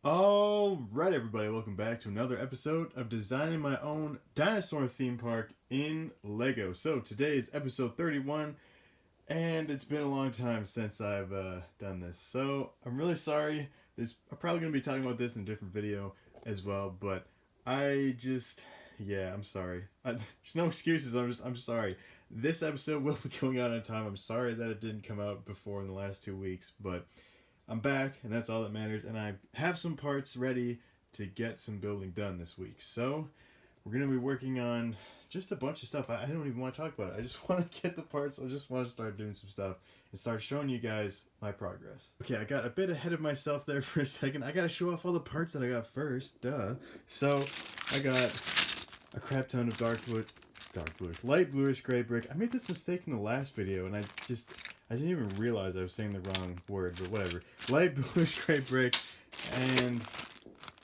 Alright everybody, welcome back to another episode of designing my own dinosaur theme park in Lego. So today is episode 31 and it's been a long time since I've done this. So I'm really sorry. I'm probably going to be talking about this in a different video as well, but I'm sorry. There's no excuses, I'm sorry. This episode will be going out on time. I'm sorry that it didn't come out before in the last 2 weeks, but I'm back, and that's all that matters, and I have some parts ready to get some building done this week. So, we're going to be working on just a bunch of stuff. I don't even want to talk about it. I just want to get the parts. I just want to start doing some stuff and start showing you guys my progress. Okay, I got a bit ahead of myself there for a second. I got to show off all the parts that I got first. Duh. So, I got a crap ton of light bluish gray brick. I made this mistake in the last video, and I didn't even realize I was saying the wrong word, but whatever. Light bluish gray brick and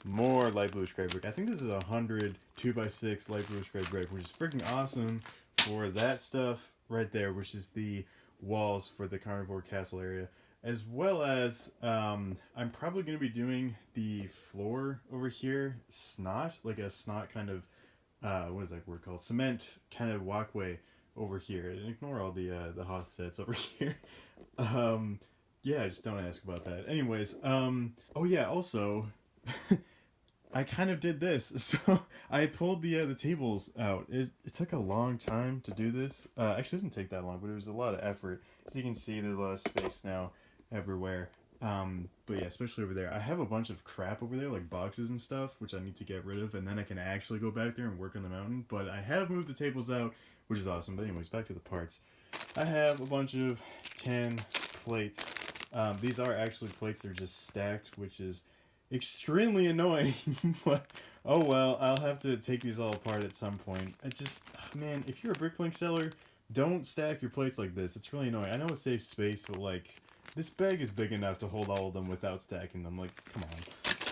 more light bluish gray brick. I think this is 100 2x6 light bluish gray brick, which is freaking awesome for that stuff right there, which is the walls for the carnivore castle area. As well as, I'm probably going to be doing the floor over here, like a snot kind of, what is that word called? Cement kind of walkway over here, and ignore all the hot sets over here. Yeah, just don't ask about that. Anyways, oh yeah, also, I kind of did this. So I pulled the tables out. It took a long time to do this. Actually, it didn't take that long, but it was a lot of effort. As you can see, there's a lot of space now everywhere. But yeah, especially over there. I have a bunch of crap over there, like boxes and stuff, which I need to get rid of, and then I can actually go back there and work on the mountain. But I have moved the tables out, which is awesome. But anyways, back to the parts. I have a bunch of tin plates. These are actually plates that are just stacked, which is extremely annoying. But oh well, I'll have to take these all apart at some point. Man, if you're a bricklink seller, don't stack your plates like this. It's really annoying. I know it saves space, but like, this bag is big enough to hold all of them without stacking them. Like, come on.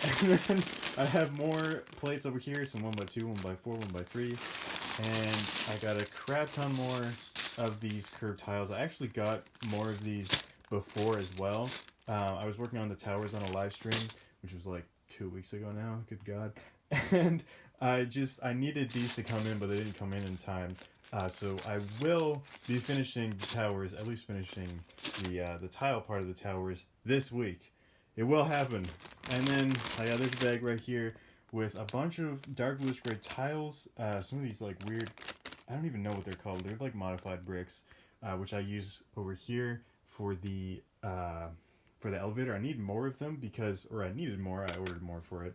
And then I have more plates over here, some 1x2, 1x4, 1x3. And I got a crap ton more of these curved tiles. I actually got more of these before as well. I was working on the towers on a live stream, which was like 2 weeks ago now. Good God. And I needed these to come in, but they didn't come in time. So I will be finishing the towers, at least finishing the tile part of the towers this week. It will happen. And then I got this bag right here with a bunch of dark bluish gray tiles. Some of these like weird, I don't even know what they're called. They're like modified bricks, which I use over here for the elevator. I need more of them I needed more. I ordered more for it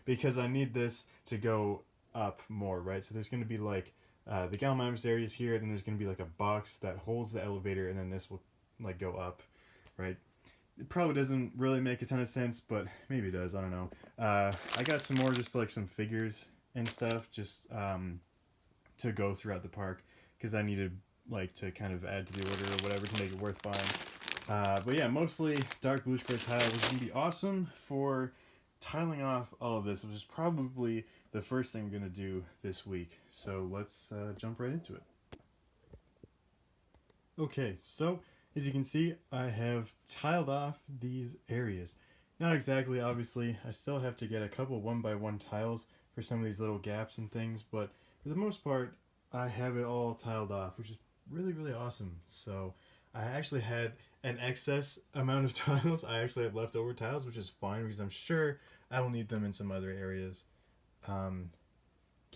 because I need this to go up more, right? So there's going to be like the Gallimamus area is here, and then there's going to be like a box that holds the elevator, and then this will like go up, right? It probably doesn't really make a ton of sense, but maybe it does. I don't know. I got some more, just like some figures and stuff, just to go throughout the park, because I needed like to kind of add to the order or whatever to make it worth buying. But yeah, mostly dark bluish gray tile, which is going to be awesome for tiling off all of this, which is probably the first thing I'm going to do this week. So let's jump right into it. Okay, so as you can see, I have tiled off these areas. Not exactly, obviously. I still have to get a couple 1x1 tiles for some of these little gaps and things, but for the most part, I have it all tiled off, which is really, really awesome. So I actually had an excess amount of tiles. I actually have leftover tiles, which is fine because I'm sure I will need them in some other areas. Can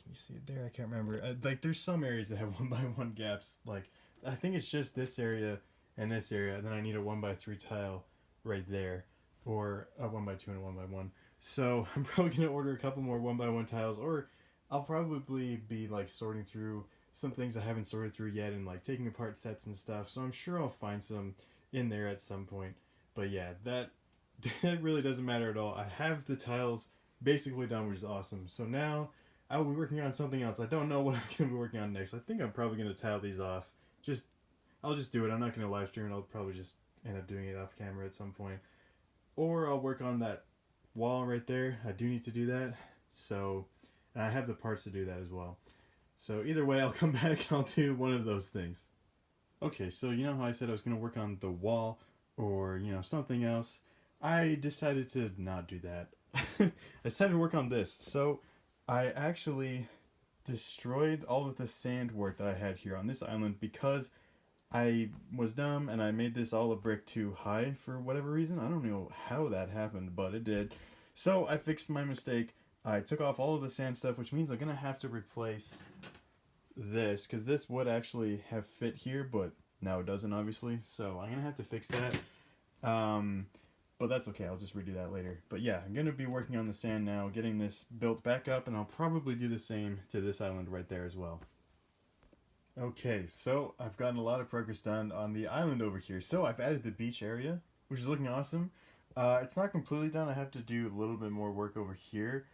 you see it there? I can't remember. Like, there's some areas that have 1x1 gaps. Like, I think it's just this area and this area, and then I need a 1x3 tile right there, or a 1x2 and a 1x1. So I'm probably gonna order a couple more 1x1 tiles, or I'll probably be like sorting through some things I haven't sorted through yet, and like taking apart sets and stuff. So I'm sure I'll find some in there at some point. But yeah, that really doesn't matter at all. I have the tiles basically done, which is awesome. So now I will be working on something else. I don't know what I'm going to be working on next. I think I'm probably going to tile these off. I'll just do it. I'm not going to live stream it. I'll probably just end up doing it off camera at some point. Or I'll work on that wall right there. I do need to do that. So, and I have the parts to do that as well. So either way, I'll come back and I'll do one of those things. Okay, so you know how I said I was going to work on the wall or, something else? I decided to not do that. I decided to work on this. So I actually destroyed all of the sand work that I had here on this island because I was dumb and I made this all a brick too high for whatever reason. I don't know how that happened, but it did. So I fixed my mistake. I took off all of the sand stuff, which means I'm gonna have to replace this because this would actually have fit here, but now it doesn't, obviously. So I'm gonna have to fix that. But that's okay. I'll just redo that later. But yeah, I'm gonna be working on the sand now, getting this built back up, and I'll probably do the same to this island right there as well. Okay, so I've gotten a lot of progress done on the island over here. So I've added the beach area, which is looking awesome. It's not completely done. I have to do a little bit more work over here.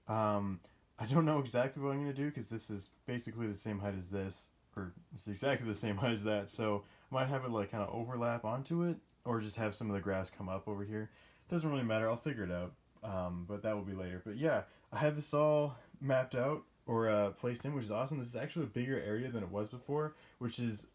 Um, I don't know exactly what I'm going to do because this is basically the same height as this, or it's exactly the same height as that. So I might have it like kind of overlap onto it, or just have some of the grass come up over here. Doesn't really matter. I'll figure it out. But that will be later. But yeah, I have this all mapped out or placed in, which is awesome. This is actually a bigger area than it was before, which is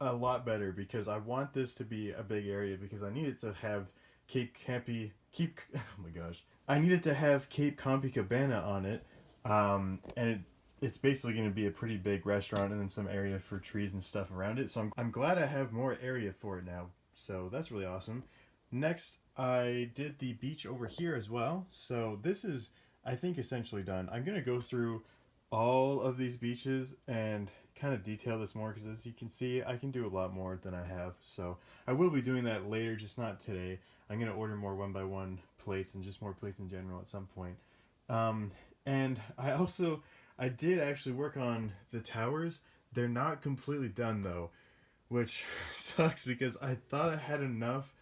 a lot better because I want this to be a big area because I need it to have Cape Campy Keep oh my gosh. I needed to have Cape Compy Cabana on it. And it's basically going to be a pretty big restaurant and then some area for trees and stuff around it. So I'm glad I have more area for it now. So that's really awesome. Next, I did the beach over here as well. So this is, I think, essentially done. I'm going to go through all of these beaches and kind of detail this more because as you can see, I can do a lot more than I have. So I will be doing that later, just not today. I'm going to order more 1x1 plates and just more plates in general at some point. Um, and I did actually work on the towers. They're not completely done though, which sucks because I thought I had enough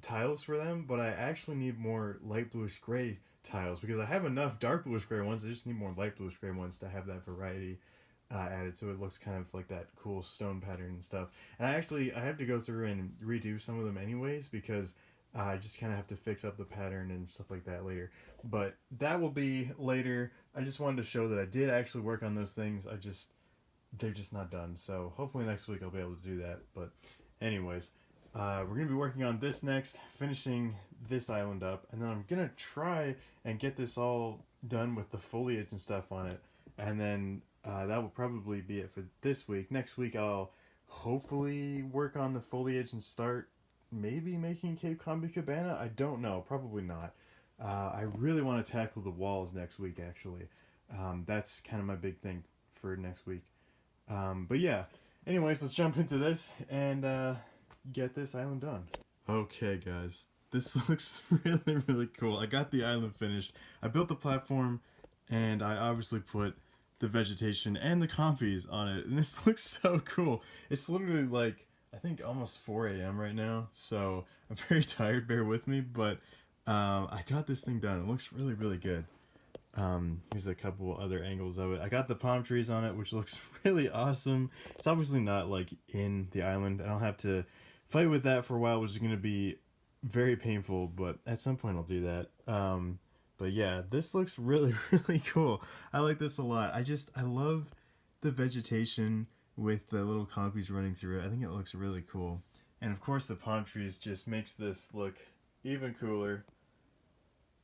tiles for them, but I actually need more light bluish gray tiles because I have enough dark bluish gray ones. I just need more light bluish gray ones to have that variety added, so it looks kind of like that cool stone pattern and stuff. And I have to go through and redo some of them anyways because I just kind of have to fix up the pattern and stuff like that later. But that will be later. I just wanted to show that I did actually work on those things. They're just not done. So hopefully next week I'll be able to do that. But anyways, we're going to be working on this next, finishing this island up, and then I'm going to try and get this all done with the foliage and stuff on it. And then that will probably be it for this week. Next week I'll hopefully work on the foliage and start maybe making Cape Compy Cabana. I don't know. Probably not. I really want to tackle the walls next week, actually. That's kind of my big thing for next week. But yeah, anyways, let's jump into this and get this island done. Okay, guys, this looks really, really cool. I got the island finished. I built the platform, and I obviously put the vegetation and the compies on it, and this looks so cool. It's literally like, I think almost 4 a.m. right now, so I'm very tired, bear with me, but I got this thing done. It looks really, really good. Here's a couple other angles of it. I got the palm trees on it, which looks really awesome. It's obviously not like in the island. I don't have to fight with that for a while, which is going to be very painful, but at some point I'll do that. But yeah, this looks really, really cool. I like this a lot. I love the vegetation with the little compies running through it. I think it looks really cool. And of course the palm trees just makes this look even cooler.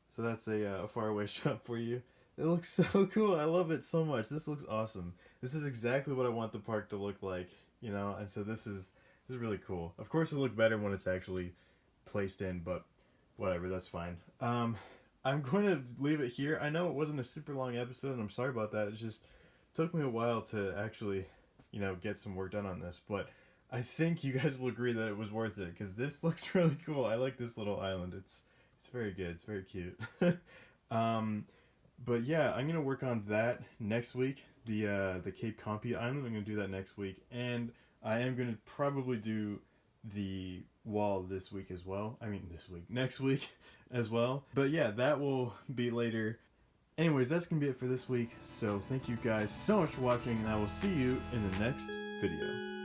So that's a faraway shot for you. It looks so cool. I love it so much. This looks awesome. This is exactly what I want the park to look like, you know. And so this is really cool. Of course, it'll look better when it's actually placed in, but whatever, that's fine. I'm going to leave it here. I know it wasn't a super long episode, and I'm sorry about that. It just took me a while to actually, you know, get some work done on this, but I think you guys will agree that it was worth it because this looks really cool. I like this little island. It's very good. It's very cute. But yeah, I'm gonna work on that next week. The Cape Compy Island. I'm gonna do that next week, and I am gonna probably do the wall this week as well. I mean, next week as well. But yeah, that will be later. Anyways, that's gonna be it for this week. So thank you guys so much for watching, and I will see you in the next video.